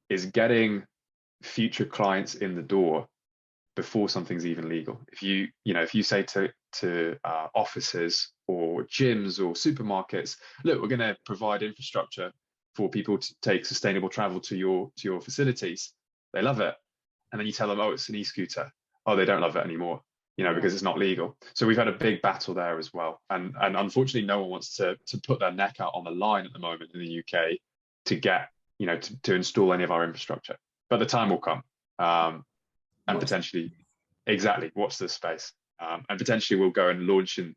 is getting future clients in the door before something's even legal. If you say to offices or gyms or supermarkets, look, we're going to provide infrastructure for people to take sustainable travel to your facilities, they love it. And then you tell them, oh, it's an e-scooter. Oh, they don't love it anymore, because it's not legal. So we've had a big battle there as well. And unfortunately, no one wants to put their neck out on the line at the moment in the UK to get, to install any of our infrastructure. But the time will come, and potentially, exactly, watch this space. And potentially we'll go and launch in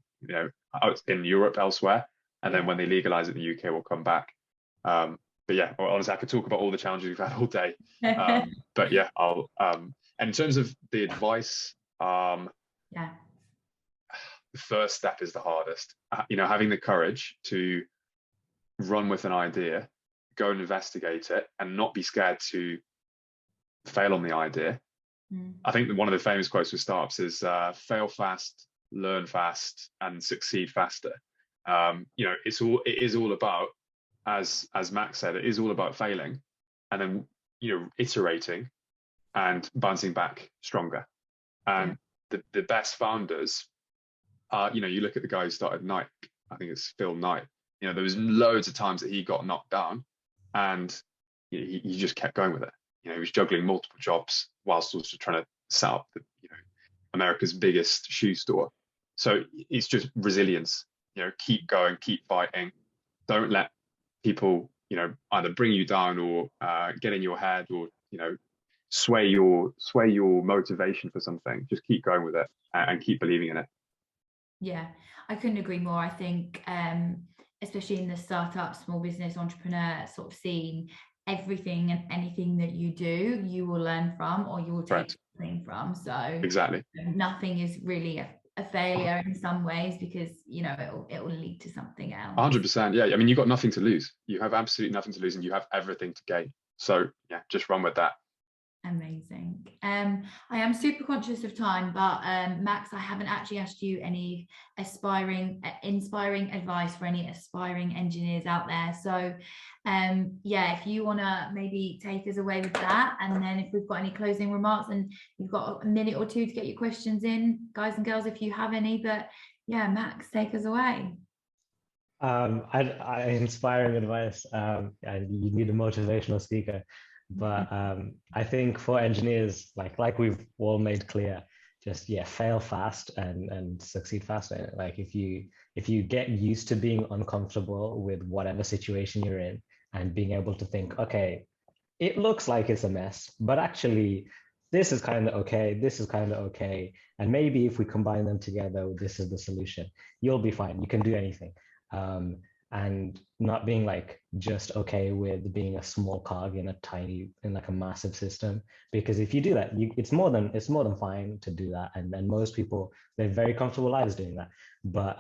Europe, elsewhere. And then when they legalize it in the UK, we'll come back. But yeah, honestly, I could talk about all the challenges we've had all day. But yeah, I'll, and in terms of the advice, the first step is the hardest. Having the courage to run with an idea, go and investigate it, and not be scared to fail on the idea. I think one of the famous quotes with startups is fail fast, learn fast, and succeed faster. It is all about, as Max said, it is all about failing and then iterating and bouncing back stronger. And the best founders are, you look at the guy who started Nike, I think it's Phil Knight. There was loads of times that he got knocked down, and he just kept going with it. He was juggling multiple jobs whilst also trying to set up America's biggest shoe store. So it's just resilience. Keep going, keep fighting. Don't let people either bring you down or get in your head or sway your motivation for something. Just keep going with it and keep believing in it. Yeah, I couldn't agree more. I think especially in the startup, small business entrepreneur sort of scene, everything and anything that you do, you will learn from, or you will take something from. So exactly, nothing is really a failure in some ways, because it will lead to something else. 100%. Yeah, I mean, you've got nothing to lose. You have absolutely nothing to lose, and you have everything to gain. So yeah, just run with that. Amazing. I am super conscious of time, but Max, I haven't actually asked you any inspiring advice for any aspiring engineers out there. So if you want to maybe take us away with that, and then if we've got any closing remarks, and you've got a minute or two to get your questions in, guys and girls, if you have any. But yeah, Max, take us away. Inspiring advice. You need a motivational speaker. But I think for engineers, like we've all made clear, just fail fast and succeed faster. Like if you get used to being uncomfortable with whatever situation you're in, and being able to think, okay, it looks like it's a mess, but actually this is kind of okay, this is kind of okay, and maybe if we combine them together, this is the solution. You'll be fine. You can do anything. And not being just okay with being a small cog in a massive system, because if you do that, it's more than fine to do that, and then most people live very comfortable lives doing that. But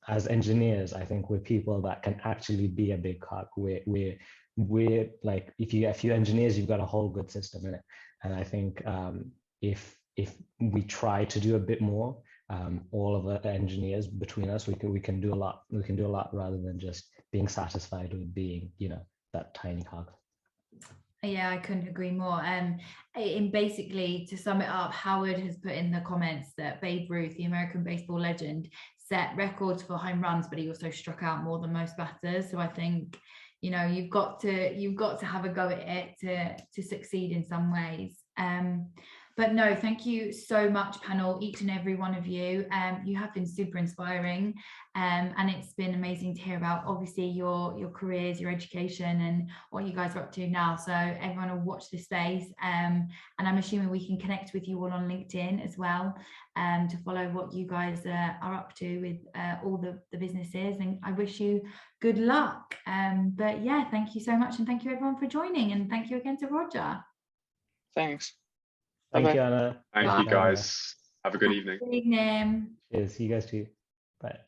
as engineers, I think we're people that can actually be a big cog. We're like, if you're engineers, you've got a whole good system in it. And I think if we try to do a bit more, all of the engineers between us, we can do a lot. We can do a lot rather than just being satisfied with being, that tiny cog. Yeah, I couldn't agree more. And basically, to sum it up, Howard has put in the comments that Babe Ruth, the American baseball legend, set records for home runs, but he also struck out more than most batters. So I think, you know, you've got to have a go at it to succeed in some ways. But no, thank you so much, panel, each and every one of you. You have been super inspiring, and it's been amazing to hear about, obviously, your careers, your education, and what you guys are up to now. So everyone will watch this space, and I'm assuming we can connect with you all on LinkedIn as well, to follow what you guys are up to with all the businesses. And I wish you good luck. But yeah, thank you so much, and thank you everyone for joining, and thank you again to Roger. Thanks. Thank Bye-bye. you, Anna. Thank you, guys. Have a good evening. Good evening. Cheers. You guys too. Bye.